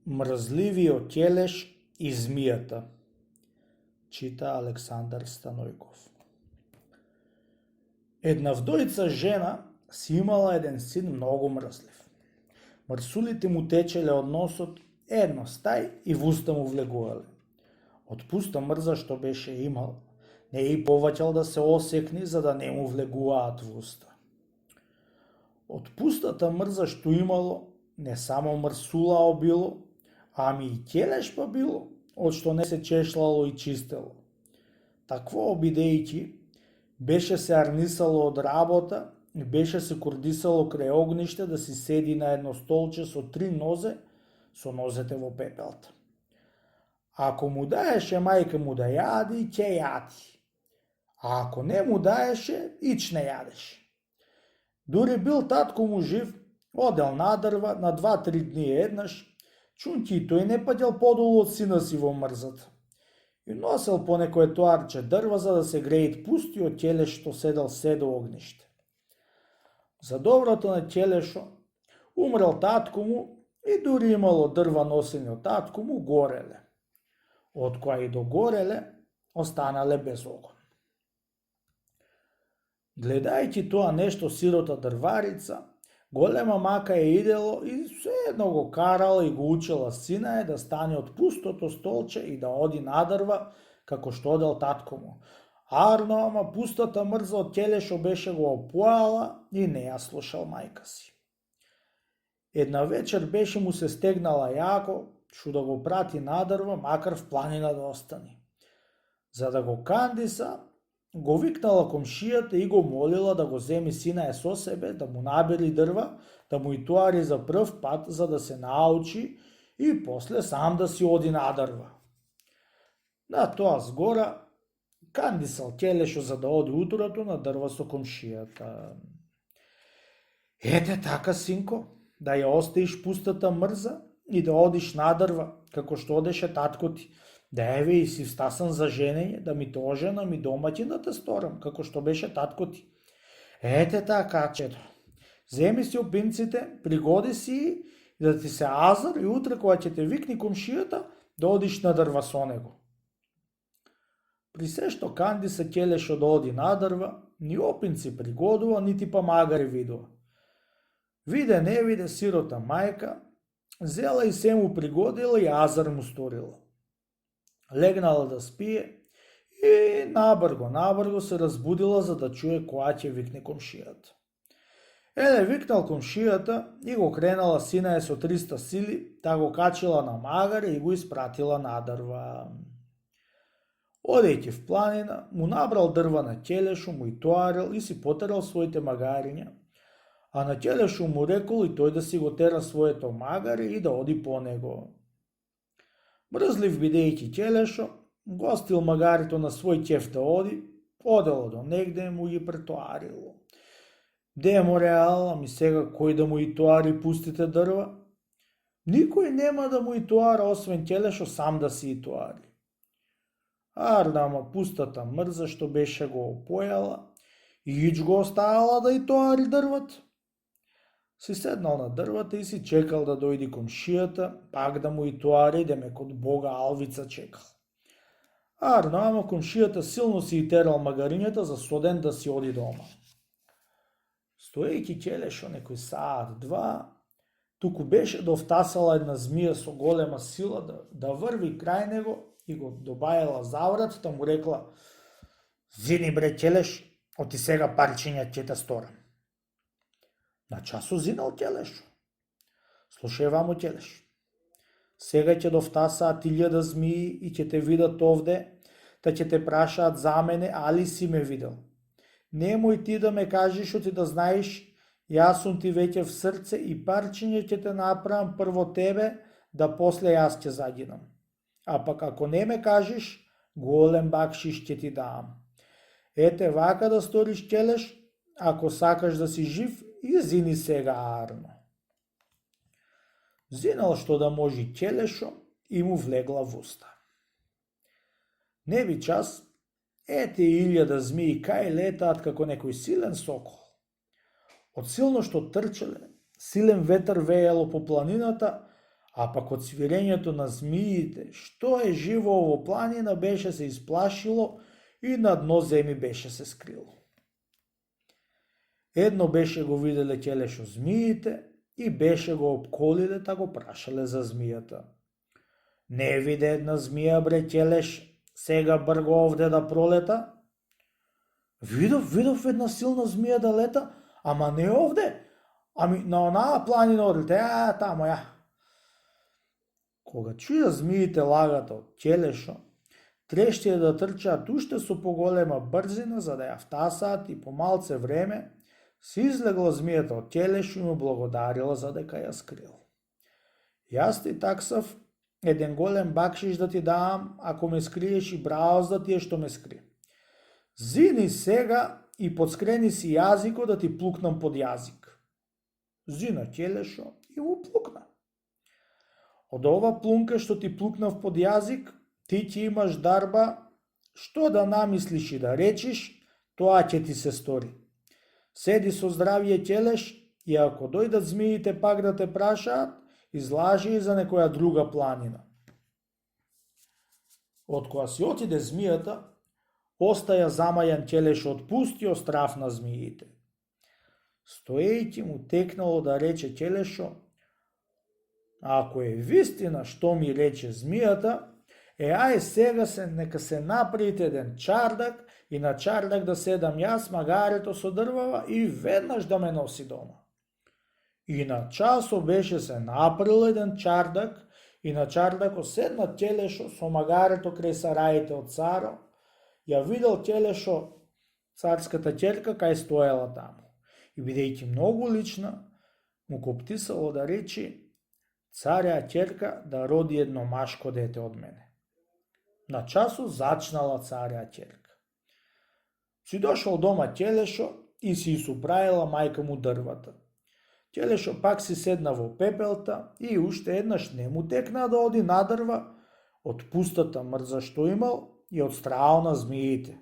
Мрзливиот ќелеш и змијата, чита Александар Станојков. Една вдојца жена си имала еден син многу мрзлив. Мрсулите му течеле од носот едно стај и в уста му влегувале. Од пуста мрза што беше имал, не и поваќал да се осекни за да не му влегуваат в уста. Од пустата мрза што имало, не само мрсулао било, ами и ќелеш па било, од што не се чешлало и чистело. Такво бидејќи, беше се арнисало од работа и беше се курдисало крај огниште да си седи на едно столче со 3 нозе, со нозете во пепелта. Ако му даеше мајка му да јади, ќе јади. А ако не му даеше, ич не јадеше. Дури бил татко му жив, одел на дрва на 2-3 дни еднаш, чунки и тој не паѓал подолу од сина си во мрзата. И носел по некое тоарче дрва за да се греет пустиот ќелеш што седел седо огниште. За доброто на ќелешо, умрел татко му и дури имало дрва носени од татко му гореле. Од која и догореле, останале без огон. Гледајќи тоа нешто сирота дрварица, голема мака е идело и едно го карала и го учела сина е да стане од пустото столче и да оди на дрва, како што одел татко му. Арно, ама пустата мрза од ќелешо беше го опоала и не ја слушал мајка си. Една вечер беше му се стегнала јако, што да го прати на дрва, макар в планина да остани. За да го кандиса, го викнала комшијата и го молила да го земи сина е со себе, да му набери дрва, да му и туари за прв пат, за да се научи и после сам да си оди на дрва. На тоа згора, кандисал ќелешо за да оди утрото на дрва со комшијата. Ете така, синко, да ја оставиш пустата мрза и да одиш на дрва, како што одеше татко ти. Да еве и си встасан за женење, да ми то женам и домаќин да те сторам, како што беше татко ти. Ете така, чето. Земи си опинците, пригоди си и да ти се азар и утре кога ќе те викни комшијата, да одиш на дрва со него. При се што кандиса ќелешо да оди на дрва, ни опинци пригодува, нити па магари видува. Виде не виде сирота мајка, зела и се му пригодила и азар му сторила. Легнала да спие и набрго се разбудила за да чуе која ќе викне комшијата. Еле викнал комшијата и го кренала сина е со 300 сили, та го качила на магаре и го испратила на дрва. Одејќи в планина, му набрал дрва на ќелешо, му и тоарил и си потерал своите магариња, а на ќелешо му рекол и тој да си го тера своето магаре и да оди по него. Мрзлив бидејќи ќелешо, гостил магарито на свој ќеф да оди, одело до негде му ги претоарило. Демо реал, ами сега кој да му и тоари пустите дрва? Никој нема да му и тоара, освен ќелешо сам да си и тоари. Арда, ама пустата мрза што беше го опојала, и ич го оставала да и тоари дрвата. Си седнал на дрвата и си чекал да дојди комшијата, пак да му и тоари, демек од Бога алвица чекал. Арно, ама комшијата силно си и терал магарињата за соден да си оди дома. Стоејќи ќелешо некој саат-два, туку беше довтасала една змија со голема сила да врви крај него и го добајала заврат, та му рекла: "Зини бре ќелеш, оти сега парчиња ќе те сторам." На часо зинал ќелешо. Слушај вамо ќелеш. Сега ќе довтасаат 1000 змии и ќе те видат овде, та ќе те прашаат за мене, али си ме видел. Немој ти да ме кажеш, оти да знаеш, јас сум ти веќе в срце и парчиње ќе те направам прво тебе, да после јас ќе загинам. А пак ако не ме кажеш, голем бакшиш ќе ти дам. Ете вака да сториш ќелеш, ако сакаш да си жив, и зини сега арно. Зинал што да може ќелешо и му влегла в уста. Не би час, ете 1000 змии кај летаат како некој силен сокол. Од силно што трчеле, силен ветер веело по планината, А пак од свирењето на змиите, што е живо во планина, беше се исплашило и на дно земи беше се скрило. Едно беше го виделе ќелешо змиите и беше го обколиле, та го прашале за змијата. Не виде една змија, бре ќелеш, сега брго овде да пролета? Видов една силна змија да лета, ама не овде, ами на онаа планина одлете, тамо ја. Кога чуја змиите лагата од ќелешо, трештија да трчаат уште со поголема брзина за да ја втасаат и по малце време се излегла змијата од ќелешо и му благодарила за дека ја скрил. Јас ти таксав еден голем бакшиш да ти давам ако ме скриеш и браво за тие што ме скри. Зини сега и подскрени си јазикот да ти плукнам под јазик. Зина ќелешо и му плукна. Од ова плунка што ти плукнав под јазик, ти ќе имаш дарба, што да намислиш и да речиш, тоа ќе ти се стори. Седи со здравје ќелеш и ако дојдат змиите пак да те прашаат, излажи и за некоја друга планина. Од која си отиде змијата, остаја замајан ќелеш од пустиот страф на змиите. Стоејќи му текнало да рече ќелешо, ако е вистина што ми рече змијата, ај сега нека се направите еден чардак и на чардак да седам јас магарето со дрвава и веднаш да ме носи дома. И на часо беше се направил еден чардак и на чардакот седна ќелешо со магарето крај сараите од царо, ја видел ќелешо царската ќерка кај стоела таму. И бидејќи многу лична, му коптисало да речи царја ќерка да роди едно машко дете од мене. На часу зачнала царја ќерка. Си дошол дома ќелешо и си исуправила мајка му дрвата. Ќелешо пак си седна во пепелта и уште еднаш не му текна да оди на дрва од пустата мрза што имал и од страо на змиите.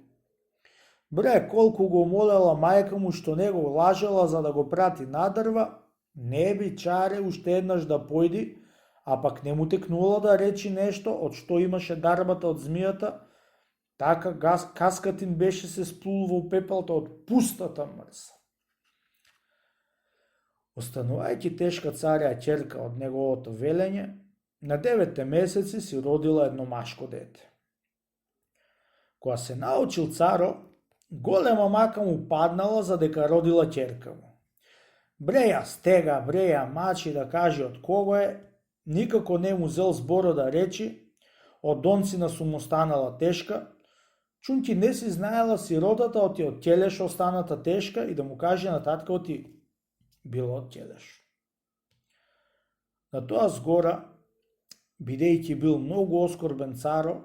Бре, колку го молела мајка му што не го лажела за да го прати на дрва, не би чаре уште еднаш да појди, а пак не му текнувала да речи нешто од што имаше дарбата од змијата, така каскатин беше се сплул во пепелта од пустата мрза. Останувајќи тешка царја ќерка од неговото велење, на 9 месеци си родила едно машко дете. Кога се научил царо, голема мака му паднала за дека родила ќерка му. Бреја стега, бреја мачи да каже од кого е, никако не му зел зборо да речи, од донцина су му станала тешка, чунки не си знаела сиротата оти од ќелеш останата тешка и да му каже на татка оти било од ќелеш. На тоа згора, бидејќи бил многу оскорбен царо,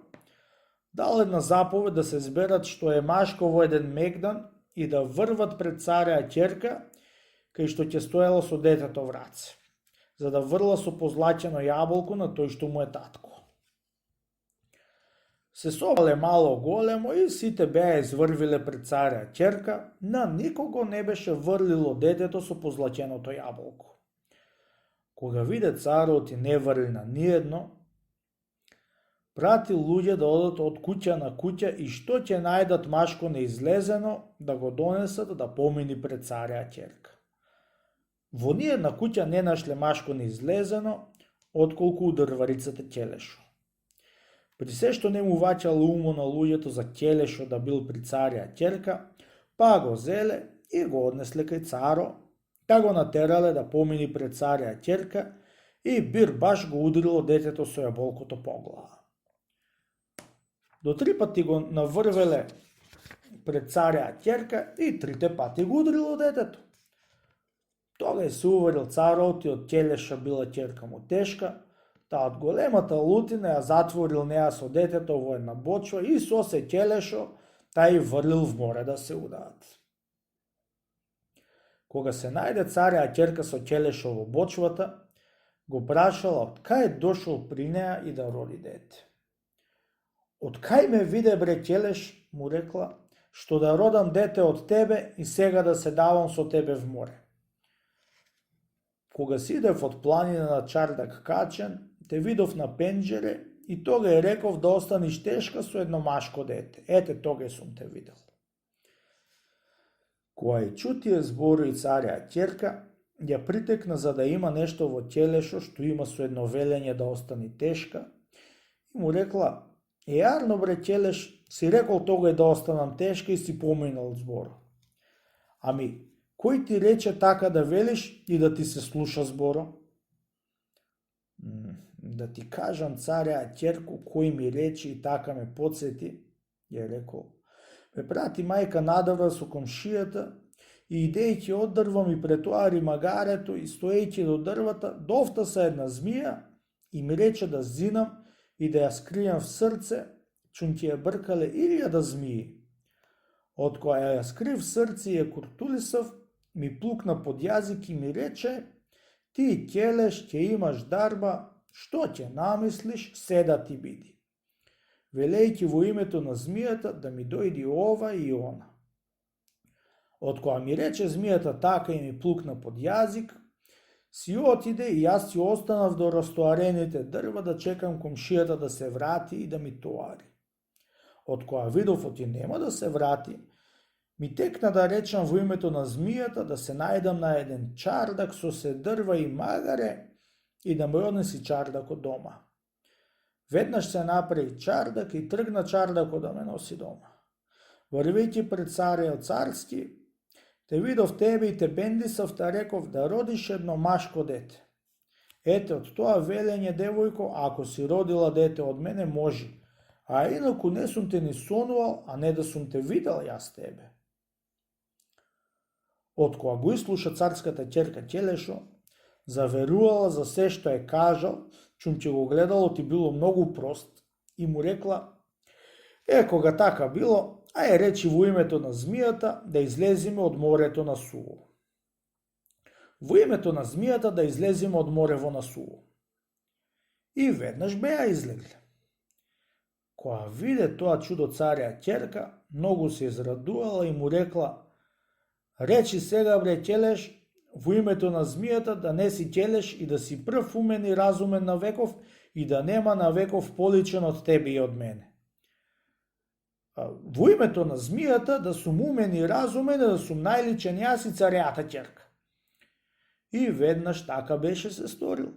дал една заповед да се зберат што е машко во еден мегдан и да врват пред царја ќерка, кај што ќе стоела со детето в раце, за да врла со позлачено јаболко на тој што му е татко. Се собале мало големо и сите беа изврвиле пред царја ќерка, на никого не беше врлило детето со позлаченото јаболко. Кога виде царот и не врли на ниедно, пратил луѓе да одат од куќа на куќа и што ќе најдат машко неизлезено, да го донесат да помини пред царја ќерка. Во ниедна куќа не нашле машко неизлезено, отколку у дрварицата ќелешо. При се што не му ваќало умо на луѓето за ќелешо да бил при царја ќерка, па го зеле и го однесле кај царо, та го натерале да помини пред царја ќерка и бир баш го удрило детето со јаболкото по глава. До 3 пати го наврвеле пред царја ќерка и 3 пати го удрило детето. Тога се уверил царот и од ќелеша била ќерка му тешка, та од големата лутина ја затворил неа со детето во една бочва и со се ќелешо, та и врлил в море да се удаат. Кога се најде царја ќерка со ќелешо во бочвата, го прашала од кај дошол при неа и да роди дете. Од кај ме виде бре ќелеш, му рекла, што да родам дете од тебе и сега да се давам со тебе в море. Кога сидев од планина на чардак качен, те видов на пенџере и тога е реков да останиш тешка со едно машко дете. Ете, тога сум те видел. Кога ја чу тие зборови царја ќерка, ја притекна за да има нешто во ќелешо што има со едно велење да остани тешка и му рекла: Јарно бре ќелеш, си рекол тога да останам тешка и си поминал збор. Ами, кој ти рече така да велиш и да ти се слуша зборо? Да ти кажам, царја ќерко, кој ми рече и така ме подсети, ја рекол. Ме прати мајка надавра со комшијата и идејќи од дрво ми претоари магарето и стоејќи до дрвата, дофта се една змија и ми рече да зинам и да ја скријам в срце, чун ќе ја бркале 1000 змии. Од која ја скрив срце и ја куртулисав, ми плукна под јазик и ми рече: ти ќелеш, ќе имаш дарба, што ќе намислиш, седа ти биди. Велејќи во името на змијата да ми дојди ова и она. Од која ми рече змијата така и ми плукна под јазик, си отиде и јас си останав до растоарените дрва да чекам комшијата да се врати и да ми тоари. Од која видов оти нема да се врати, ми текна да речам во името на змијата да се најдам на еден чардак со се дрва и магаре и да ме однеси чардакот дома. Веднаш се направи чардак и тргна чардакот да ме носи дома. Врвејќи пред царјот царски, те видов тебе и те бендисав, та реков да родиш едно машко дете. Ете, од тоа велење, девојко, ако си родила дете од мене, може, а инаку не сум те ни сонувал, а не да сум те видел јас тебе. Од која го ислуша царската ќерка ќелешо, заверувала за се што е кажал, чун ќе го гледало ти било многу прост, и му рекла: кога така било, речи во името на змијата да излезиме од морето на Суво. Во името на змијата да излезиме од морево на Суво. И веднаш беа излегле. Која виде тоа чудо царја ќерка, многу се израдувала и му рекла: речи сега бре ќелеш, во името на змијата да не си ќелеш и да си прв умен и разумен на веков и да нема на веков поличен од тебе и од мене. Во името на змијата да сум умен и разумен и да сум најличен јас и царјата ќерка. И веднаш така беше се сторил.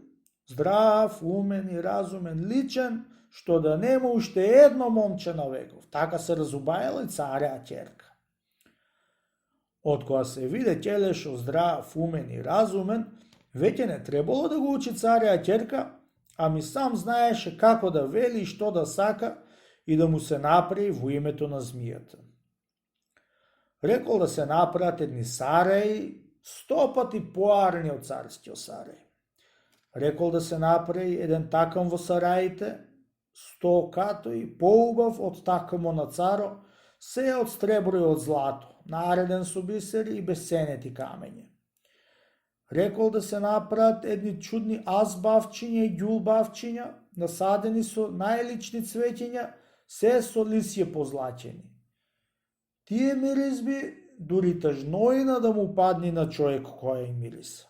Здрав, умен и разумен, личен, што да нема уште едно момче на веков. Така се разубајала и царја ќерка. Од која се виде ќелешо здрав, умен и разумен, веќе не требало да го учи царја ќерка, ами сам знаеше како да вели и што да сака и да му се направи во името на змијата. Рекол да се направат едни сараи 100 пати поарни од царскиот сарај. Рекол да се направи еден такам во сараите, 100 катои, поубав од такамо на царо, се од сребро и од злато, нареден со бисери и бесенети камења. Рекол да се направат едни чудни азбавчиња и ѓулбавчиња, насадени со најлични цвеќиња, се со лисје позлачени. Тие миризби дури тажноина да му падни на човек која им мириса.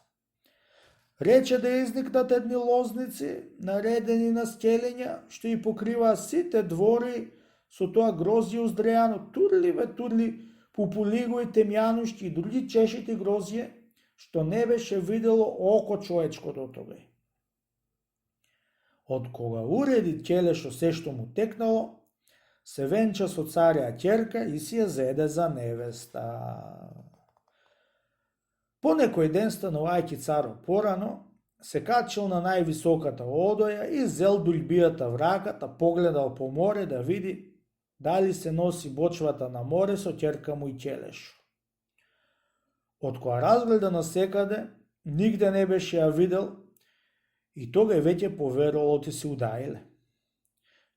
Рече да изникнат едни лозници, наредени на скелења, што и покрива сите двори со тоа грозје уздрејано, турли, пупулиго и темјанушки и други чешити грозје, што не беше видело око човечко до тогај. Од кога уреди ќелешо се што му текнало, се венча со царја ќерка и си ја зеде за невеста. По некој ден, станувајќи царо порано, се качил на највисоката одоја и зел дулјбијата в раката, погледал по море да види дали се носи бочвата на море со ќерка му и ќелешо. Од која разгледа насекаде, нигде не беше ја видел и тогај веќе поверувал ти се удаиле.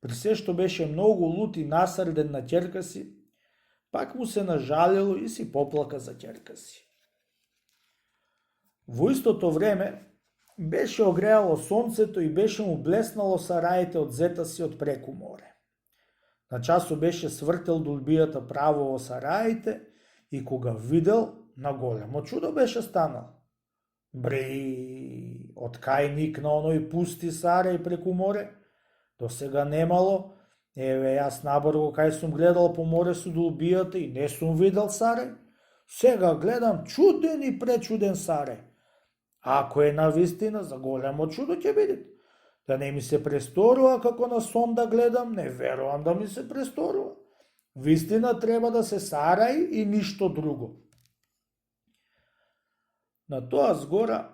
При се што беше многу лут и насрден на ќерка си, пак му се нажалило и си поплака за ќерка си. Во истото време беше огреало сонцето и беше му блеснало сараите од зета си од преку море. На часо беше свртел дулбијата право во сараите и кога видел, на големо чудо беше станал. Бри, од кај никна оној пусти Сарај преку море? До сега немало. Еве, јас набрзо кај сум гледал по море со дулбијата и не сум видел Сарај. Сега гледам чуден и пречуден Сарај. Ако е навистина, за големо чудо ќе биде. Да не ми се престорува како на сон да гледам, не верувам да ми се престорува. Вистина треба да се Сарај и ништо друго. На тоа згора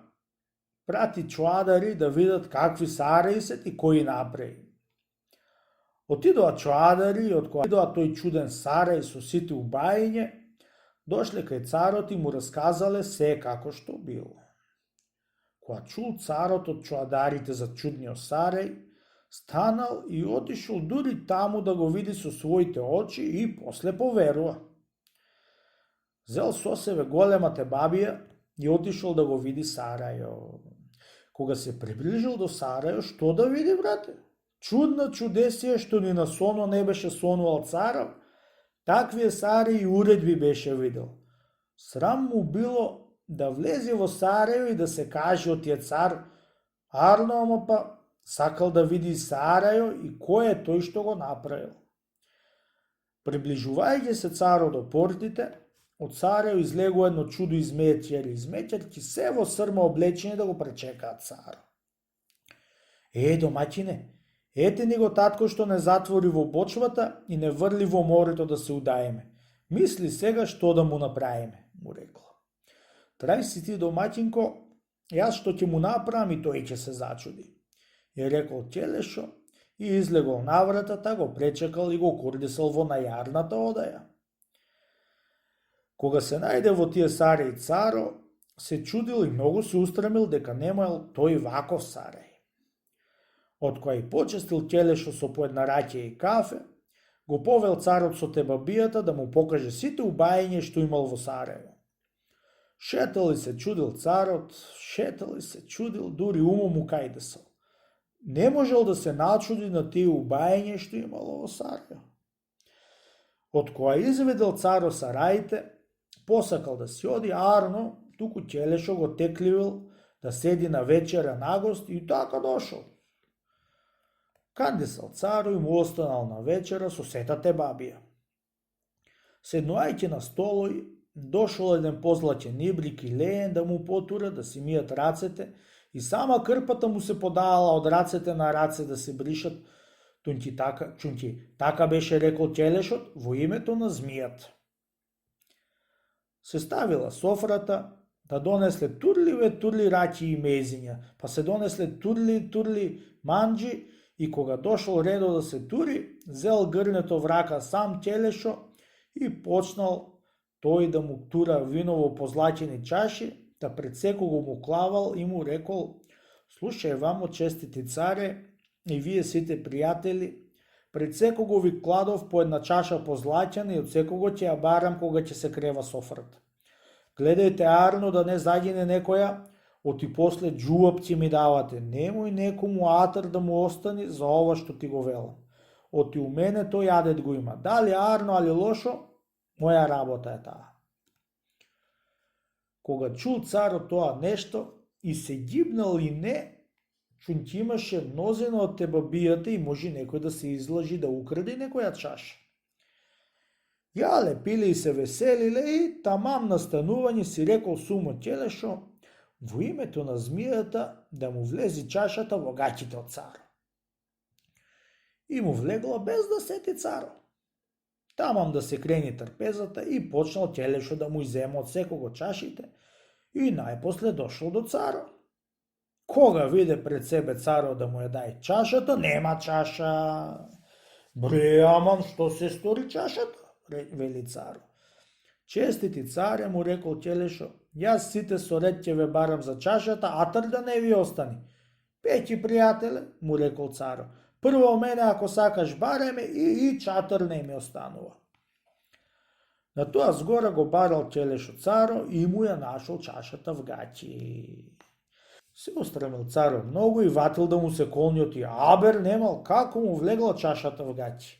прати чуадари да видат какви Сараи се и кои направи. Отидоа чуадари и од која идоа тој чуден Сарај со сите убајање, дошле кај царот и му расказале се како што било. Кога чул царот од чуадарите за чудниот Сарај, станал и отишол дури таму да го види со своите очи и после поверува. Зел со себе големата бабија и отишол да го види Сарајо. Кога се приближил до Сарајо, што да види, брате? Чудна чудесија што ни на соно не беше сонувал царов, таквие Сараи и уредби беше видел. Срам му било да влезе во Сарајо и да се каже од тие цар, арно, ама па сакал да види Сарајо и кој е тој што го направил. Приближувајќи се царот до портите, од Сарајо излегува едно чудо изметјари, изметјарки се во срма облечени да го пречекаат царот. Домаќине, ете ни го татко што не затвори во бочвата и не врли во морето да се удаеме. Мисли сега што да му направиме, му рекла. Трај си ти, домаќинко, јас што ќе му направам и тој ќе се зачуди. Е рекол Ќелешо и излегол на вратата, го пречекал и го курдисал во најарната одаја. Кога се најде во тие Сарај царо, се чудил и многу се устремил дека немал тој ваков Сарај. Од која и почестил Ќелешо со по една раќа и кафе, го повел царот со тебабијата да му покаже сите убајање што имал во Сарајево. Шетал и се чудил царот, шетал и се чудил, дури умом му кајдесал. Не можел да се начуди на тие убајање што имало во Сарајево. Од која изведел царо Сараите, посакал да си оди арно, туку Ќелешо го текливил да седи на вечера на гост и така дошол. Кандисал царо и му останал на вечера со сета тебабија. Седнувајќи на столој, дошол еден позлачен ибрик и леен да му потура да си мијат рацете и сама крпата му се подавала од рацете на раце да се бришат, чунки така беше рекол Ќелешот во името на змијата. Се ставила софрата, да донесле турли раќи и мезиња, па се донесле турли манџи и кога дошол редо да се тури, зел грнето врака сам Ќелешо и почнал тој да му тура вино во позлачени чаши, да пред секого му клавал и му рекол: слушај, вамо честити царе и вие сите пријатели, пред секого ви кладов по една чаша позлачена и од секого ќе ја барам кога ќе се крева софрата. Гледајте арно да не загине некоја, оти после джуапци ми давате, немој некому атар да му остани за ова што ти го велам. Оти у мене тој јадет го има, дали арно, али лошо, моја работа е таа. Кога чул царот тоа нешто и се гибнал и не, чунки имаше мнозина од тебабијата и може некој да се излажи да украде некоја чаша. Јале, пиле и се веселиле и тамам настанување си рекол сумо Ќелешо во името на змијата да му влези чашата во гаќите од царо. И му влегла без да сети царо. Тамам да се крени трпезата и почнал Ќелешо да му изема од секого чашите и најпосле дошол до царо. Кога виде пред себе царо да му ја дај чашата, нема чаша. Бре, аман, што се стори чашата? Вели царо. Честити царе, му рекол Ќелешо, јас сите со ред ќе ве барам за чашата, атар да не ви остани. Пеќи, пријателе, му рекол царо, прво мене ако сакаш бареме и чатар не ми останува. На тоа згора го барал Ќелешо царо и му ја нашол чашата в гаќи. Се устремил царо многу и ватил да му се колниот и абер немал како му влегла чашата в гаќи.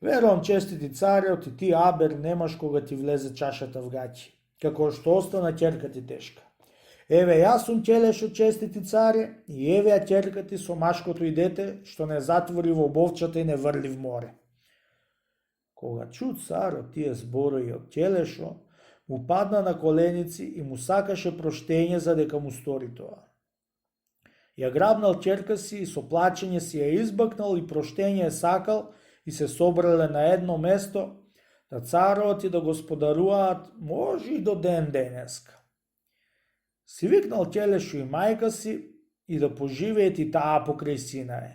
Верувам, честити царе, оти ти абер немаш кога ти влезе чашата в гаќи, како што остана ќерка ти тешка. Еве јас сум Ќелешо, честити царе, и еве ја ќерка ти со машкото и дете, што не затвори во бовчата и не врли в море. Кога чу царот тие зборови од Ќелешо, му падна на коленици и му сакаше проштење за дека му стори тоа. Ја грабнал ќерка си и со плачење си ја избакнал и проштење сакал и се собрале на едно место да царот и да господаруваат може и до ден денеска. Си викнал Ќелешо и мајка си и да поживеет и таа покрај сина е.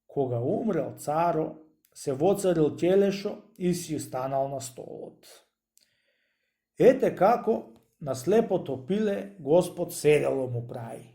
Кога умрел царо, се воцарил Ќелешо и си станал на столот. Ете како на слепото пиле Господ седело му прави.